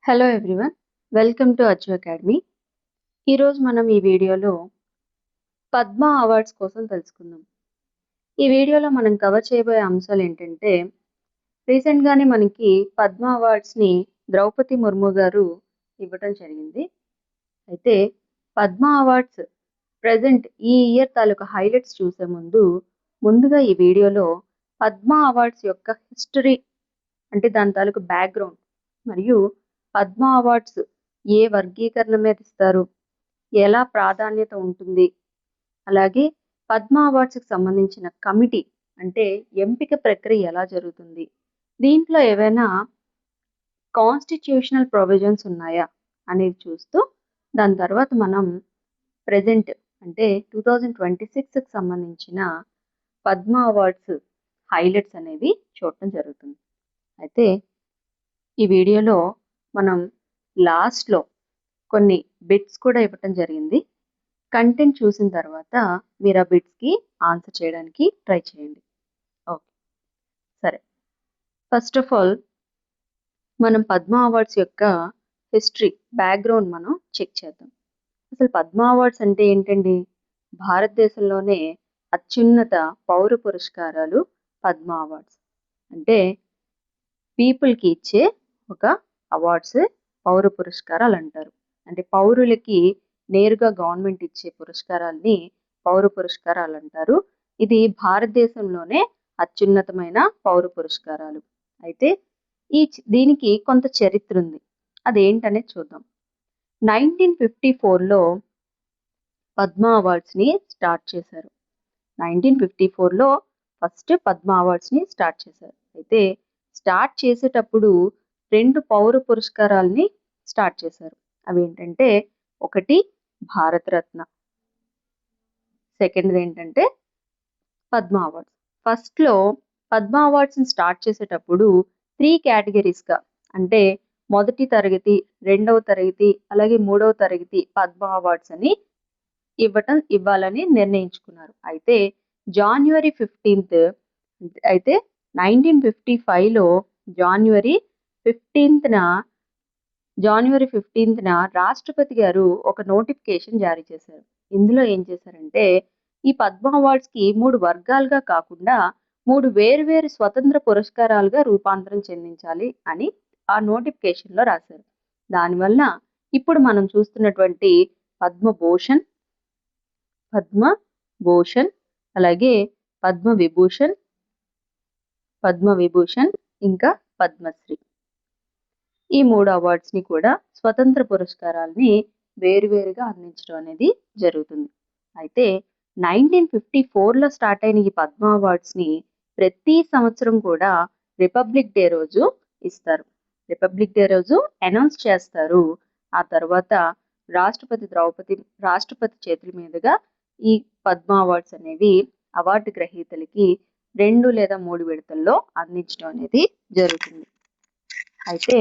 Hello everyone, welcome to అచ్చు academy. ఈరోజు మనం ఈ వీడియోలో పద్మ అవార్డ్స్ కోసం తెలుసుకుందాం. ఈ వీడియోలో మనం కవర్ చేయబోయే అంశాలు ఏంటంటే, రీసెంట్గానే మనకి పద్మ అవార్డ్స్ని ద్రౌపది ముర్ము గారు ఇవ్వటం జరిగింది. అయితే పద్మ అవార్డ్స్ ప్రజెంట్ ఈ ఇయర్ తాలూకా హైలైట్స్ చూసే ముందుగా ఈ వీడియోలో పద్మ అవార్డ్స్ యొక్క హిస్టరీ, అంటే దాని తాలూకు బ్యాక్గ్రౌండ్, మరియు పద్మ అవార్డ్స్ ఏ వర్గీకరణ మీద ఇస్తారు, ఎలా ప్రాధాన్యత ఉంటుంది, అలాగే పద్మ అవార్డ్స్కి సంబంధించిన కమిటీ అంటే ఎంపిక ప్రక్రియ ఎలా జరుగుతుంది, దీంట్లో ఏవైనా కాన్స్టిట్యూషనల్ ప్రొవిజన్స్ ఉన్నాయా అనేది చూస్తూ, దాని తర్వాత మనం ప్రజెంట్ అంటే 2026కి సంబంధించిన పద్మ అవార్డ్స్ హైలైట్స్ అనేవి చూడటం జరుగుతుంది. అయితే ఈ వీడియోలో మనం లాస్ట్లో కొన్ని బిట్స్ కూడా ఇవ్వటం జరిగింది. కంటెంట్ చూసిన తర్వాత మీరు ఆ బిట్స్కి ఆన్సర్ చేయడానికి ట్రై చేయండి. ఓకే, సరే. ఫస్ట్ ఆఫ్ ఆల్ మనం పద్మ అవార్డ్స్ యొక్క హిస్టరీ బ్యాక్గ్రౌండ్ మనం చెక్ చేద్దాం. అసలు పద్మ అవార్డ్స్ అంటే ఏంటండి? భారతదేశంలోనే అత్యున్నత పౌర పురస్కారాలు పద్మ అవార్డ్స్. అంటే పీపుల్కి ఇచ్చే ఒక అవార్డ్స్ పౌర పురస్కారాలు అంటారు. అంటే పౌరులకి నేరుగా గవర్నమెంట్ ఇచ్చే పురస్కారాల్ని పౌర పురస్కారాలు అంటారు. ఇది భారతదేశంలోనే అత్యున్నతమైన పౌర పురస్కారాలు. అయితే దీనికి కొంత చరిత్ర ఉంది. అదేంటనేది చూద్దాం. 1954లో పద్మ అవార్డ్స్ని స్టార్ట్ చేశారు. 1954లో ఫస్ట్ పద్మ అవార్డ్స్ని స్టార్ట్ చేశారు. అయితే స్టార్ట్ చేసేటప్పుడు 2 పౌర పురస్కారాలని స్టార్ట్ చేశారు. అవి ఏంటంటే, ఒకటి భారతరత్న, సెకండ్ ఏంటంటే పద్మ అవార్డ్స్. ఫస్ట్లో పద్మ అవార్డ్స్ని స్టార్ట్ చేసేటప్పుడు 3 కేటగిరీస్గా, అంటే మొదటి తరగతి, రెండవ తరగతి, అలాగే మూడవ తరగతి పద్మ అవార్డ్స్ అని ఇవ్వాలని నిర్ణయించుకున్నారు. అయితే జనవరి 15th, అయితే 1955లో జనవరి 15న రాష్ట్రపతి గారు ఒక నోటిఫికేషన్ జారీ చేశారు. ఇందులో ఏం చేశారంటే, ఈ పద్మ అవార్డ్స్కి 3 వర్గాలుగా కాకుండా 3 వేరువేరు స్వతంత్ర పురస్కారాలుగా రూపాంతరం చెందించాలి అని ఆ నోటిఫికేషన్లో రాశారు. దానివల్ల ఇప్పుడు మనం చూస్తున్నటువంటి పద్మభూషణ్, అలాగే పద్మవిభూషణ్, ఇంకా పద్మశ్రీ, ఈ 3 అవార్డ్స్ని కూడా స్వతంత్ర పురస్కారాలని వేరువేరుగా అందించడం అనేది జరుగుతుంది. అయితే 1954లో స్టార్ట్ అయిన ఈ పద్మ అవార్డ్స్ని ప్రతి సంవత్సరం కూడా రిపబ్లిక్ డే రోజు ఇస్తారు. రిపబ్లిక్ డే రోజు అనౌన్స్ చేస్తారు. ఆ తర్వాత రాష్ట్రపతి చేతుల మీదుగా ఈ పద్మ అవార్డ్స్ అనేవి అవార్డు గ్రహీతలకి 2 లేదా 3 విడతల్లో అందించడం అనేది జరుగుతుంది. అయితే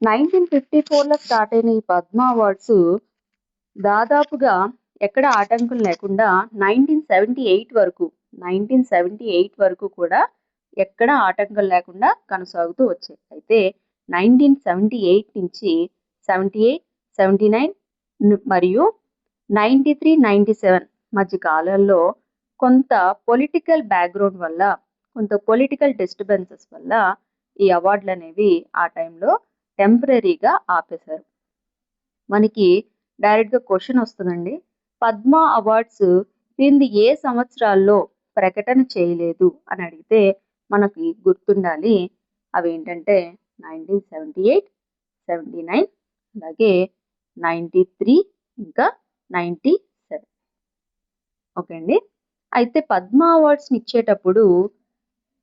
1954లో స్టార్ట్ అయిన ఈ పద్మ అవార్డ్స్ దాదాపుగా ఎక్కడ ఆటంకం లేకుండా 1978 వరకు కూడా ఎక్కడ ఆటంకం లేకుండా కొనసాగుతూ వచ్చాయి. అయితే 1978 నుంచి 78, 79 మరియు 93, 97 మధ్య కాలంలో కొంత పొలిటికల్ బ్యాక్గ్రౌండ్ వల్ల, కొంత పొలిటికల్ డిస్టర్బెన్సెస్ వల్ల ఈ అవార్డులు అనేవి ఆ టైంలో టెంపరీగా ఆపేశారు. మనకి డైరెక్ట్గా క్వశ్చన్ వస్తుందండి, పద్మ అవార్డ్స్ క్రింది ఏ సంవత్సరాల్లో ప్రకటన చేయలేదు అని అడిగితే మనకి గుర్తుండాలి. అవి ఏంటంటే 1978, 79, అలాగే 93, ఇంకా 97. ఓకే అండి. అయితే పద్మ అవార్డ్స్ని ఇచ్చేటప్పుడు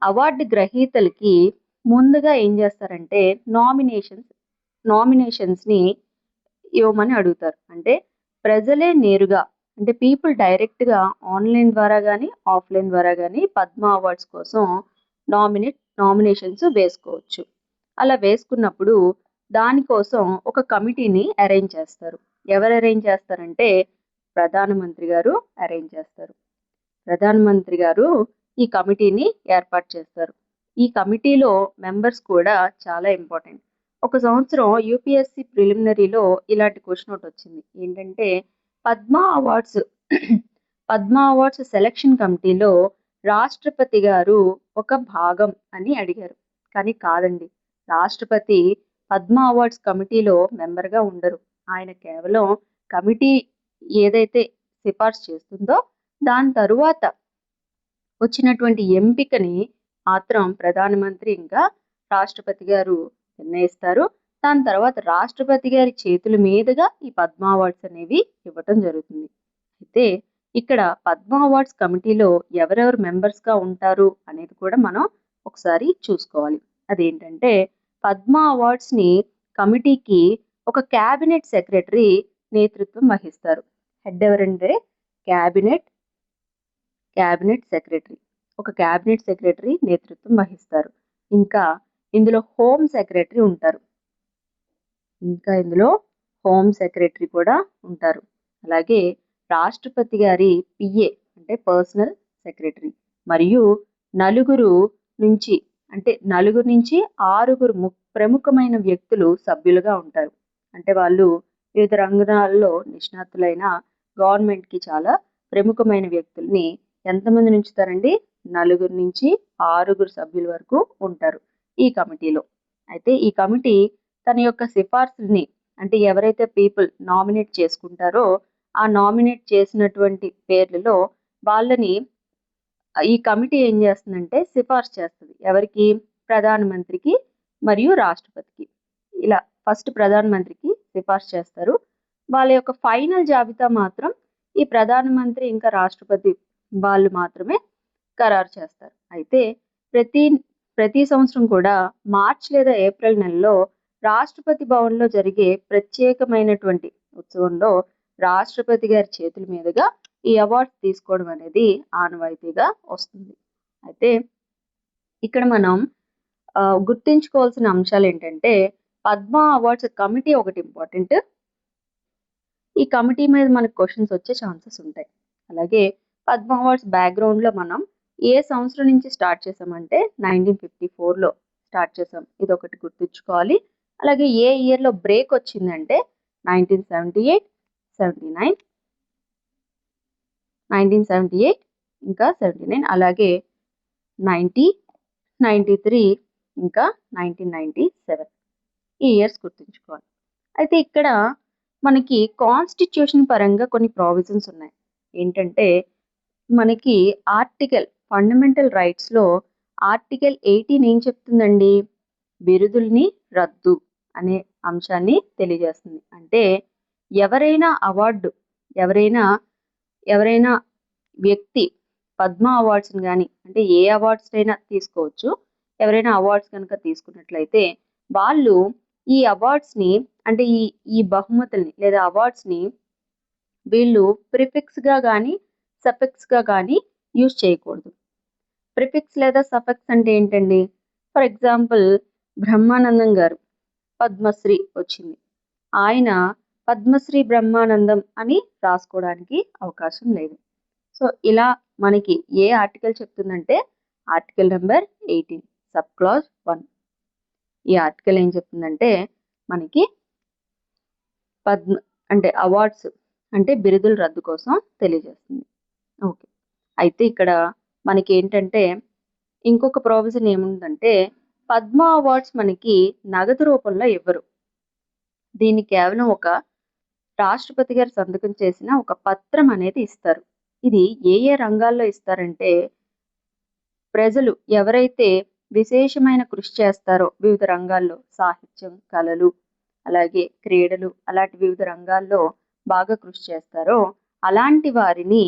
అవార్డు గ్రహీతలకి ముందుగా ఏం చేస్తారంటే నామినేషన్స్ని ఇవ్వమని అడుగుతారు. అంటే ప్రజలే నేరుగా, అంటే పీపుల్ డైరెక్ట్గా ఆన్లైన్ ద్వారా కానీ ఆఫ్లైన్ ద్వారా కానీ పద్మ అవార్డ్స్ కోసం నామినేషన్స్ వేసుకోవచ్చు. అలా వేసుకున్నప్పుడు దానికోసం ఒక కమిటీని అరేంజ్ చేస్తారు. ఎవరు అరేంజ్ చేస్తారంటే ప్రధానమంత్రి గారు అరేంజ్ చేస్తారు. ప్రధానమంత్రి గారు ఈ కమిటీని ఏర్పాటు చేస్తారు. ఈ కమిటీలో మెంబర్స్ కూడా చాలా ఇంపార్టెంట్. ఒక సంవత్సరం యూపీఎస్సీ ప్రిలిమినరీలో ఇలాంటి క్వశ్చన్ ఒకటి వచ్చింది. ఏంటంటే Padma awards Padma awards selection కమిటీలో రాష్ట్రపతి గారు ఒక భాగం అని అడిగారు. కానీ కాదండి. రాష్ట్రపతి పద్మ అవార్డ్స్ కమిటీలో మెంబర్‌గా ఉండరు. ఆయన కేవలం కమిటీ ఏదైతే సిఫార్సు చేస్తుందో దాని తరువాత వచ్చినటువంటి ఎంపికని మాత్రం ప్రధానమంత్రి ఇంకా రాష్ట్రపతి గారు నిర్ణయిస్తారు. దాని తర్వాత రాష్ట్రపతి గారి చేతుల మీదుగా ఈ పద్మ అవార్డ్స్ అనేవి ఇవ్వటం జరుగుతుంది. అయితే ఇక్కడ పద్మ అవార్డ్స్ కమిటీలో ఎవరెవరు మెంబర్స్‌గా ఉంటారు అనేది కూడా మనం ఒకసారి చూసుకోవాలి. అదేంటంటే పద్మ అవార్డ్స్‌ని కమిటీకి ఒక క్యాబినెట్ సెక్రటరీ నేతృత్వం వహిస్తారు. హెడ్ ఎవరంటే క్యాబినెట్ సెక్రటరీ. ఒక క్యాబినెట్ సెక్రటరీ నేతృత్వం వహిస్తారు. ఇంకా ఇందులో హోమ్ సెక్రటరీ ఉంటారు. కూడా ఉంటారు. అలాగే రాష్ట్రపతి గారి పిఏ అంటే పర్సనల్ సెక్రటరీ మరియు నలుగురు నుంచి 6 ప్రముఖమైన వ్యక్తులు సభ్యులుగా ఉంటారు. అంటే వాళ్ళు వివిధ రంగాల్లో నిష్ణాతులైన గవర్నమెంట్‌కి చాలా ప్రముఖమైన వ్యక్తుల్ని ఎంతమంది ఉంచుతారండి? 4 నుంచి 6 సభ్యుల వరకు ఉంటారు ఈ కమిటీలో. అయితే ఈ కమిటీ తన యొక్క సిఫార్సుల్ని అంటే ఎవరైతే పీపుల్ నామినేట్ చేసుకుంటారో ఆ నామినేట్ చేసినటువంటి పేర్లలో వాళ్ళని ఈ కమిటీ ఏం చేస్తుందంటే సిఫార్సు చేస్తుంది. ఎవరికి? ప్రధానమంత్రికి మరియు రాష్ట్రపతికి. ఇలా ఫస్ట్ ప్రధానమంత్రికి సిఫార్సు చేస్తారు. వాళ్ళ యొక్క ఫైనల్ జాబితా మాత్రం ఈ ప్రధానమంత్రి ఇంకా రాష్ట్రపతి వాళ్ళు మాత్రమే ఖరారు చేస్తారు. అయితే ప్రతి సంవత్సరం కూడా మార్చ్ లేదా ఏప్రిల్ నెలలో రాష్ట్రపతి భవన్లో జరిగే ప్రత్యేకమైనటువంటి ఉత్సవంలో రాష్ట్రపతి గారి చేతుల మీదుగా ఈ అవార్డ్స్ తీసుకోవడం అనేది ఆనవాయితీగా వస్తుంది. అయితే ఇక్కడ మనం గుర్తుంచుకోవాల్సిన అంశాలు ఏంటంటే పద్మ అవార్డ్స్ కమిటీ ఒకటి ఇంపార్టెంట్. ఈ కమిటీ మీద మనకు క్వశ్చన్స్ వచ్చే ఛాన్సెస్ ఉంటాయి. అలాగే పద్మ అవార్డ్స్ బ్యాక్గ్రౌండ్లో మనం ఏ సంవత్సరం నుంచి స్టార్ట్ చేసామంటే 1954లో స్టార్ట్ చేసాం. ఇది ఒకటి గుర్తుంచుకోవాలి. అలాగే ఏ ఇయర్లో బ్రేక్ వచ్చిందంటే 1978, 1978 ఇంకా 79 అలాగే 90, 93 ఇంకా 1997 ఈ ఇయర్స్ గుర్తుంచుకోవాలి. అయితే ఇక్కడ మనకి కాన్స్టిట్యూషన్ పరంగా కొన్ని ప్రావిజన్స్ ఉన్నాయి. ఏంటంటే మనకి ఫండమెంటల్ రైట్స్లో ఆర్టికల్ 18 ఏం చెప్తుందండి? బిరుదుల్ని రద్దు అనే అంశాన్ని తెలియజేస్తుంది. అంటే ఎవరైనా వ్యక్తి పద్మ అవార్డ్స్ని కానీ అంటే ఏ అవార్డ్స్ అయినా తీసుకోవచ్చు. ఎవరైనా అవార్డ్స్ కనుక తీసుకున్నట్లయితే వాళ్ళు ఈ అవార్డ్స్ని అంటే ఈ బహుమతుల్ని లేదా అవార్డ్స్ని వీళ్ళు ప్రిఫిక్స్గా కానీ సఫిక్స్గా కానీ యూజ్ చేయకూడదు. ప్రిఫిక్స్ లేదా సఫిక్స్ అంటే ఏంటండి? ఫర్ ఎగ్జాంపుల్ బ్రహ్మానందం గారు పద్మశ్రీ వచ్చింది. ఆయన పద్మశ్రీ బ్రహ్మానందం అని రాసుకోవడానికి అవకాశం లేదు. సో ఇలా మనకి ఏ ఆర్టికల్ చెప్తుందంటే ఆర్టికల్ నెంబర్ 18 సబ్ క్లాజ్ 1. ఈ ఆర్టికల్ ఏం చెప్తుందంటే మనకి అవార్డ్స్ అంటే బిరుదుల రద్దు కోసం తెలియజేస్తుంది. ఓకే. అయితే ఇక్కడ మనకి ఏంటంటే ఇంకొక ప్రావిజన్ ఏముందంటే పద్మ అవార్డ్స్ మనకి నగదు రూపంలో ఇవ్వరు. దీన్ని కేవలం ఒక రాష్ట్రపతి గారు సంతకం చేసిన ఒక పత్రం అనేది ఇస్తారు. ఇది ఏ రంగాల్లో ఇస్తారంటే ప్రజలు ఎవరైతే విశేషమైన కృషి చేస్తారో వివిధ రంగాల్లో సాహిత్యం, కళలు, అలాగే క్రీడలు అలాంటి వివిధ రంగాల్లో బాగా కృషి చేస్తారో అలాంటి వారిని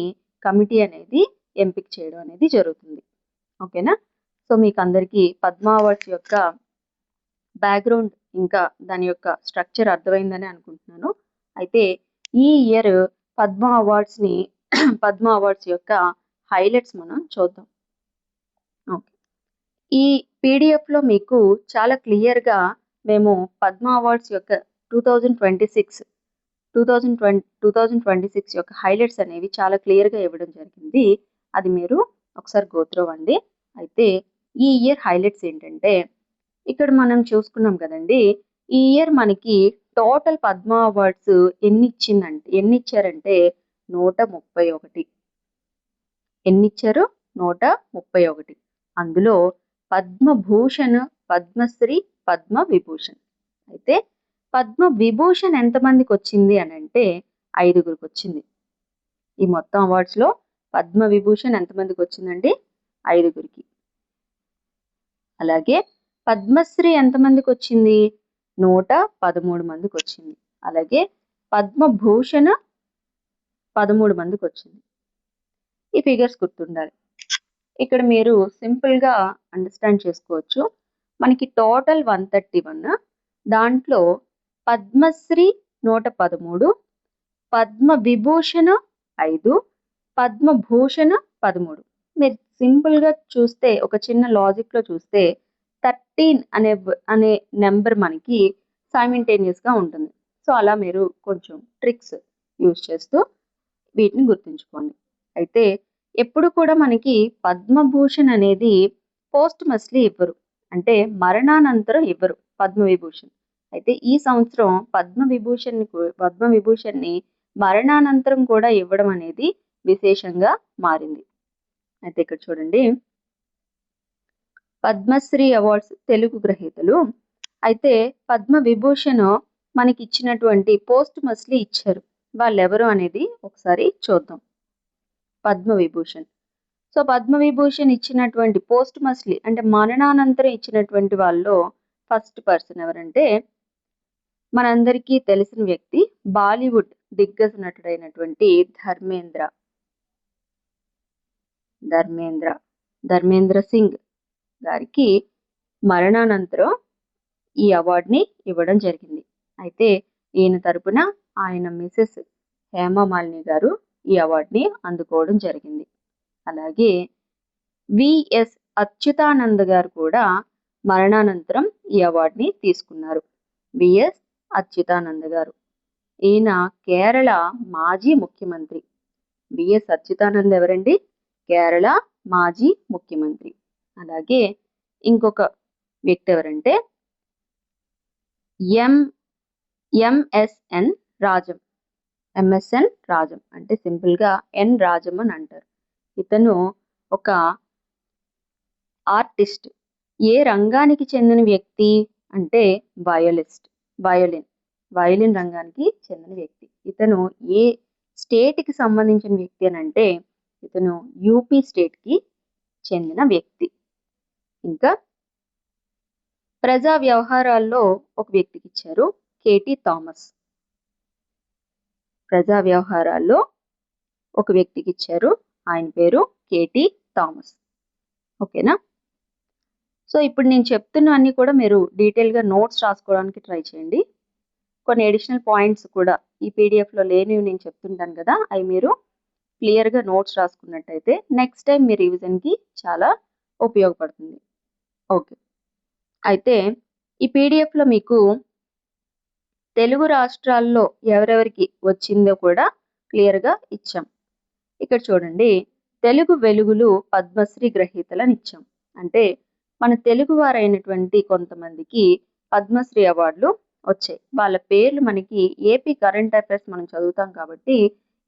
కమిటీ అనేది ఎంపిక చేయడం అనేది జరుగుతుంది. ఓకేనా? సో మీకు అందరికీ పద్మ అవార్డ్స్ యొక్క బ్యాక్గ్రౌండ్ ఇంకా దాని యొక్క స్ట్రక్చర్ అర్థమైందని అనుకుంటున్నాను. అయితే ఈ ఇయర్ పద్మ అవార్డ్స్ యొక్క హైలైట్స్ మనం చూద్దాం. ఓకే. ఈ పీడిఎఫ్లో మీకు చాలా క్లియర్గా మేము పద్మ అవార్డ్స్ యొక్క 2026 యొక్క హైలైట్స్ అనేవి చాలా క్లియర్గా ఇవ్వడం జరిగింది. అది మీరు ఒకసారి గోత్రూ అవ్వండి. అయితే ఈ ఇయర్ హైలైట్స్ ఏంటంటే ఇక్కడ మనం చూసుకున్నాం కదండి ఈ ఇయర్ మనకి టోటల్ పద్మ అవార్డ్స్ ఎన్ని ఇచ్చారంటే 131. ఎన్ని ఇచ్చారు? 131. అందులో పద్మభూషణ్, పద్మశ్రీ, పద్మ విభూషణ్. అయితే పద్మ విభూషణ్ ఎంతమందికి వచ్చింది అని అంటే 5గురికి వచ్చింది. ఈ మొత్తం అవార్డ్స్ లో పద్మ విభూషణ్ ఎంతమందికి వచ్చిందండి? 5గురికి. అలాగే పద్మశ్రీ ఎంతమందికి వచ్చింది? 113 మందికి వచ్చింది. అలాగే పద్మభూషణ్ 13 మందికి వచ్చింది. ఈ ఫిగర్స్ గుర్తుండాలి. ఇక్కడ మీరు సింపుల్ గా అండర్స్టాండ్ చేసుకోవచ్చు. మనకి టోటల్ 131, దాంట్లో పద్మశ్రీ 113, పద్మ విభూషణ్ 5, పద్మభూషణ్ 13. మీరు సింపుల్ గా చూస్తే, ఒక చిన్న లాజిక్ లో చూస్తే 13 అనే నెంబర్ మనకి సైమిల్టేనియస్ గా ఉంటుంది. సో అలా మీరు కొంచెం ట్రిక్స్ యూజ్ చేస్తూ వీటిని గుర్తుంచుకోండి. అయితే ఎప్పుడు కూడా మనకి పద్మభూషణ్ అనేది పోస్ట్మస్లీ ఇవ్వరు, అంటే మరణానంతరం ఇవ్వరు పద్మవిభూషణ్. అయితే ఈ సంవత్సరం పద్మవిభూషణ్ని మరణానంతరం కూడా ఇవ్వడం అనేది విశేషంగా మారింది. అయితే ఇక్కడ చూడండి, పద్మశ్రీ అవార్డ్స్ తెలుగు గ్రహీతలు. అయితే పద్మవిభూషణ్ మనకి ఇచ్చినటువంటి పోస్ట్మస్లీ ఇచ్చారు. వాళ్ళెవరు అనేది ఒకసారి చూద్దాం. పద్మవిభూషణ్. సో పద్మవిభూషణ్ ఇచ్చినటువంటి పోస్ట్మస్లీ అంటే మరణానంతరం ఇచ్చినటువంటి వాళ్ళలో ఫస్ట్ పర్సన్ ఎవరంటే మనందరికీ తెలిసిన వ్యక్తి, బాలీవుడ్ దిగ్గజ నటుడైనటువంటి ధర్మేంద్ర సింగ్ గారికి మరణానంతరం ఈ అవార్డుని ఇవ్వడం జరిగింది. అయితే ఈయన తరపున ఆయన మిసెస్ హేమమాలిని గారు ఈ అవార్డుని అందుకోవడం జరిగింది. అలాగే విఎస్ అచ్యుతానంద్ గారు కూడా మరణానంతరం ఈ అవార్డుని తీసుకున్నారు. విఎస్ అచ్యుతానంద్ గారు, ఈయన కేరళ మాజీ ముఖ్యమంత్రి. విఎస్ అచ్యుతానంద్ ఎవరండి? కేరళ మాజీ ముఖ్యమంత్రి. అలాగే ఇంకొక వ్యక్తి ఎవరంటే ఎంఎస్ఎన్ రాజం. ఎంఎస్ఎన్ రాజం అంటే సింపుల్ గా ఎన్ రాజం అని అంటారు. ఇతను ఒక ఆర్టిస్ట్. ఏ రంగానికి చెందిన వ్యక్తి అంటే వయలిన్ రంగానికి చెందిన వ్యక్తి. ఇతను ఏ స్టేట్ కి సంబంధించిన వ్యక్తి అని అంటే ఇతను యూపీ స్టేట్ కి చెందిన వ్యక్తి. ఇంకా ప్రజా వ్యవహారాల్లో ఒక వ్యక్తికి ఇచ్చారు, కేటీ థామస్. ప్రజా వ్యవహారాల్లో ఒక వ్యక్తికి ఇచ్చారు, ఆయన పేరు కేటీ థామస్. ఓకేనా? సో ఇప్పుడు నేను చెప్తున్న అన్ని కూడా మీరు డీటెయిల్గా నోట్స్ రాసుకోవడానికి ట్రై చేయండి. కొన్ని అడిషనల్ పాయింట్స్ కూడా ఈ పీడిఎఫ్లో లేనివి నేను చెప్తుంటాను కదా, అవి మీరు క్లియర్గా నోట్స్ రాసుకున్నట్టయితే నెక్స్ట్ టైం మీ రివిజన్కి చాలా ఉపయోగపడుతుంది. ఓకే, అయితే ఈ పీడిఎఫ్లో మీకు తెలుగు రాష్ట్రాల్లో ఎవరెవరికి వచ్చిందో కూడా క్లియర్గా ఇచ్చాం. ఇక్కడ చూడండి, తెలుగు వెలుగులు పద్మశ్రీ గ్రహీతలను ఇచ్చాం. అంటే మన తెలుగు వారైనటువంటి కొంతమందికి పద్మశ్రీ అవార్డులు వచ్చాయి. వాళ్ళ పేర్లు మనకి ఏపీ కరెంట్ అఫైర్స్ మనం చదువుతాం కాబట్టి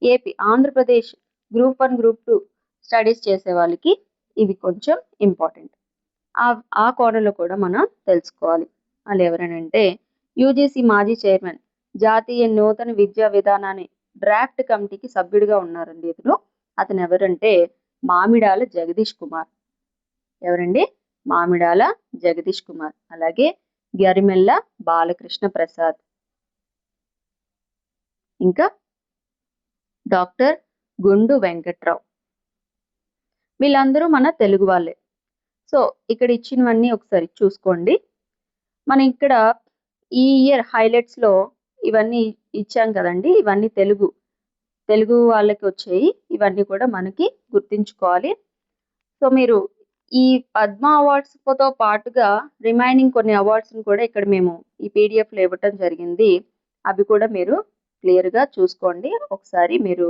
AP Andhra Pradesh group 1 group 2 studies చేసే వాళ్ళకి ఇవి కొంచెం ఇంపార్టెంట్. ఆ కోణంలో కూడా మనం తెలుసుకోవాలి. వాళ్ళు ఎవరనంటే యూజీసీ మాజీ చైర్మన్, జాతీయ నూతన విద్యా విధానాన్ని డ్రాఫ్ట్ కమిటీకి సభ్యుడిగా ఉన్నారండి అతను ఎవరంటే మామిడాల జగదీష్ కుమార్. ఎవరండి? మామిడాల జగదీష్ కుమార్. అలాగే గరిమెల్ల బాలకృష్ణ ప్రసాద్, ఇంకా డాక్టర్ గుండు వెంకట్రావు. వీళ్ళందరూ మన తెలుగు వాళ్ళే. సో ఇక్కడ ఇచ్చినవన్నీ ఒకసారి చూసుకోండి. మనం ఇక్కడ ఈ ఇయర్ హైలైట్స్ లో ఇవన్నీ ఇచ్చాం కదండి, ఇవన్నీ తెలుగు వాళ్ళకి వచ్చాయి. ఇవన్నీ కూడా మనకి గుర్తుంచుకోవాలి. సో మీరు ఈ పద్మ అవార్డ్స్ తో పాటుగా రిమైనింగ్ కొన్ని అవార్డ్స్ కూడా ఇక్కడ మేము ఈ పీడిఎఫ్ లో ఇవ్వటం జరిగింది. అవి కూడా మీరు క్లియర్ గా చూసుకోండి. ఒకసారి మీరు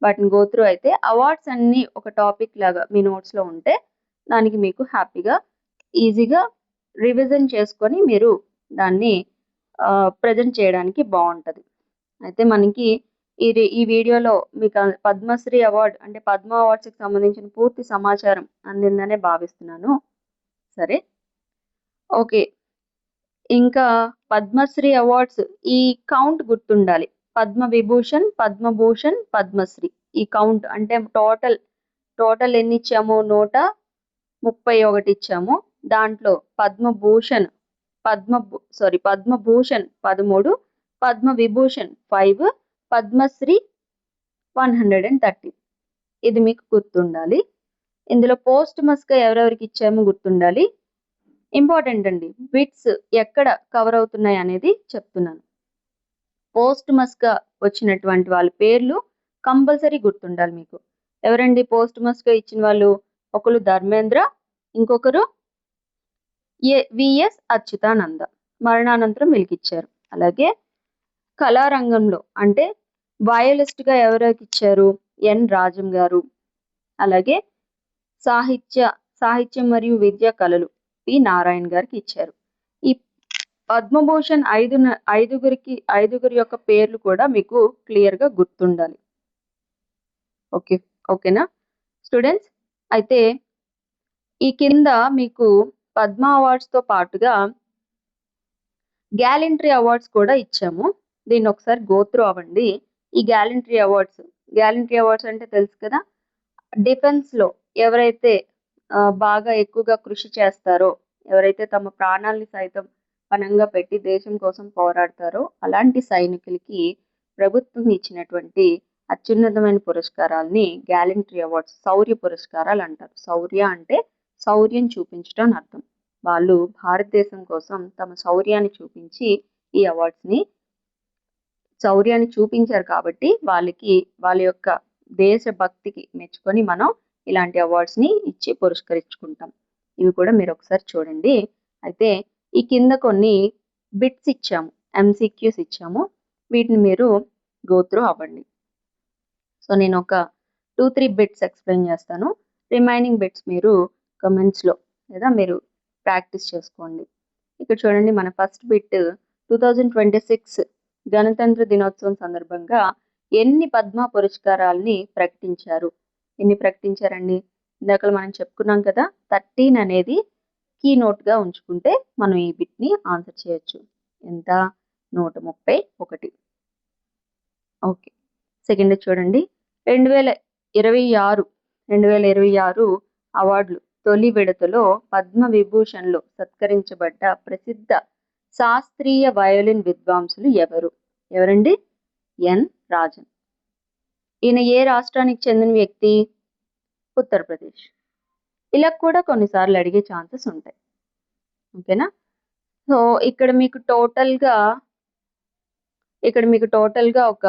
వాటిని గోత్రూ అయితే అవార్డ్స్ అన్ని ఒక టాపిక్ లాగా మీ నోట్స్ లో ఉంటే దానికి మీకు హ్యాపీగా ఈజీగా రివిజన్ చేసుకొని మీరు దాన్ని ప్రజెంట్ చేయడానికి బాగుంటుంది. అయితే మనకి ఈ వీడియోలో మీకు పద్మశ్రీ అవార్డు అంటే పద్మ అవార్డ్స్కి సంబంధించిన పూర్తి సమాచారం అందిందనే భావిస్తున్నాను. సరే, ఓకే. ఇంకా పద్మశ్రీ అవార్డ్స్ ఈ కౌంట్ గుర్తుండాలి. పద్మవిభూషణ్, పద్మభూషణ్, పద్మశ్రీ ఈ కౌంట్ అంటే టోటల్ ఎన్ని ఇచ్చాము? 131 ఇచ్చాము. దాంట్లో పద్మభూషణ్ 13, పద్మవిభూషణ్ 5, పద్మశ్రీ 130. ఇది మీకు గుర్తుండాలి. ఇందులో పోస్ట్మస్గా ఎవరెవరికి ఇచ్చామో గుర్తుండాలి. ఇంపార్టెంట్ అండి, బిట్స్ ఎక్కడ కవర్ అవుతున్నాయి అనేది చెప్తున్నాను. పోస్ట్మస్గా వచ్చినటువంటి వాళ్ళ పేర్లు కంపల్సరీ గుర్తుండాలి మీకు. ఎవరండి పోస్ట్మస్గా ఇచ్చిన వాళ్ళు? ఒకరు ధర్మేంద్ర, ఇంకొకరు విఎస్ అచ్యుతానంద, మరణానంతరం వీళ్ళకిచ్చారు. అలాగే కళారంగంలో అంటే వయలిస్ట్గా ఎవరికి ఇచ్చారు? ఎన్ రాజం గారు. అలాగే సాహిత్యం మరియు విద్యా కళలు పి నారాయణ గారికి ఇచ్చారు. ఈ పద్మభూషణ్ ఐదుగురి యొక్క పేర్లు కూడా మీకు క్లియర్గా గుర్తుండాలి. ఓకేనా స్టూడెంట్స్? అయితే ఈ కింద మీకు పద్మ అవార్డ్స్తో పాటుగా గ్యాలంటరీ అవార్డ్స్ కూడా ఇచ్చాము. దీన్ని ఒకసారి గోత్రు అవ్వండి. ఈ గ్యాలంటరీ అవార్డ్స్ అంటే తెలుసు కదా, డిఫెన్స్లో ఎవరైతే బాగా ఎక్కువగా కృషి చేస్తారో, ఎవరైతే తమ ప్రాణాలని సైతం పణంగా పెట్టి దేశం కోసం పోరాడతారో అలాంటి సైనికులకి ప్రభుత్వం ఇచ్చినటువంటి అత్యున్నతమైన పురస్కారాలని గ్యాలంటరీ అవార్డ్స్, శౌర్య పురస్కారాలు అంటారు. శౌర్య అంటే శౌర్యం చూపించడం అని అర్థం. వాళ్ళు భారతదేశం కోసం తమ శౌర్యాన్ని చూపించి ఈ అవార్డ్స్ని శౌర్యాన్ని చూపించారు కాబట్టి వాళ్ళ యొక్క దేశభక్తికి మెచ్చుకొని మనం ఇలాంటి అవార్డ్స్ని ఇచ్చి పురస్కరించుకుంటాం. ఇవి కూడా మీరు ఒకసారి చూడండి. అయితే ఈ కింద కొన్ని బిట్స్ ఇచ్చాము, MCQs ఇచ్చాము. వీటిని మీరు గో త్రూ అవ్వండి. సో నేను ఒక 2-3 బిట్స్ ఎక్స్ప్లెయిన్ చేస్తాను. రిమైనింగ్ బిట్స్ మీరు కమెంట్స్లో లేదా మీరు ప్రాక్టీస్ చేసుకోండి. ఇక్కడ చూడండి, మన ఫస్ట్ బిట్ 2026 గణతంత్ర దినోత్సవం సందర్భంగా ఎన్ని పద్మ పురస్కారాలని ప్రకటించారు? ఎన్ని ప్రకటించారండి? ఇందాక మనం చెప్పుకున్నాం కదా, 13 అనేది కీ నోట్గా ఉంచుకుంటే మనం ఈ బిట్ని ఆన్సర్ చేయొచ్చు. ఎంత? 131. ఓకే. సెకండ్ చూడండి, 2026 అవార్డులు తొలి విడతలో పద్మ విభూషణ్లో సత్కరించబడ్డ ప్రసిద్ధ శాస్త్రీయ వయోలిన్ విద్వాంసులు ఎవరండి? ఎన్ రాజన్. ఈయన ఏ రాష్ట్రానికి చెందిన వ్యక్తి? ఉత్తరప్రదేశ్. ఇలా కూడా కొన్నిసార్లు అడిగే ఛాన్సెస్ ఉంటాయి. ఓకేనా? సో ఇక్కడ మీకు టోటల్గా ఒక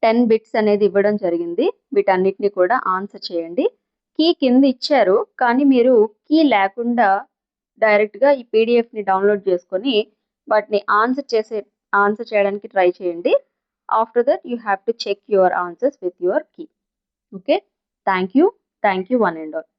10 బిట్స్ అనేది ఇవ్వడం జరిగింది. వీటన్నిటిని కూడా ఆన్సర్ చేయండి. కీ కింద ఇచ్చారు, కానీ మీరు కీ లేకుండా డైరెక్ట్గా ఈ పీడిఎఫ్ని డౌన్లోడ్ చేసుకొని వాటిని ఆన్సర్ చేయడానికి ట్రై చేయండి. After that you have to check your answers with your key. Okay, thank you one and all.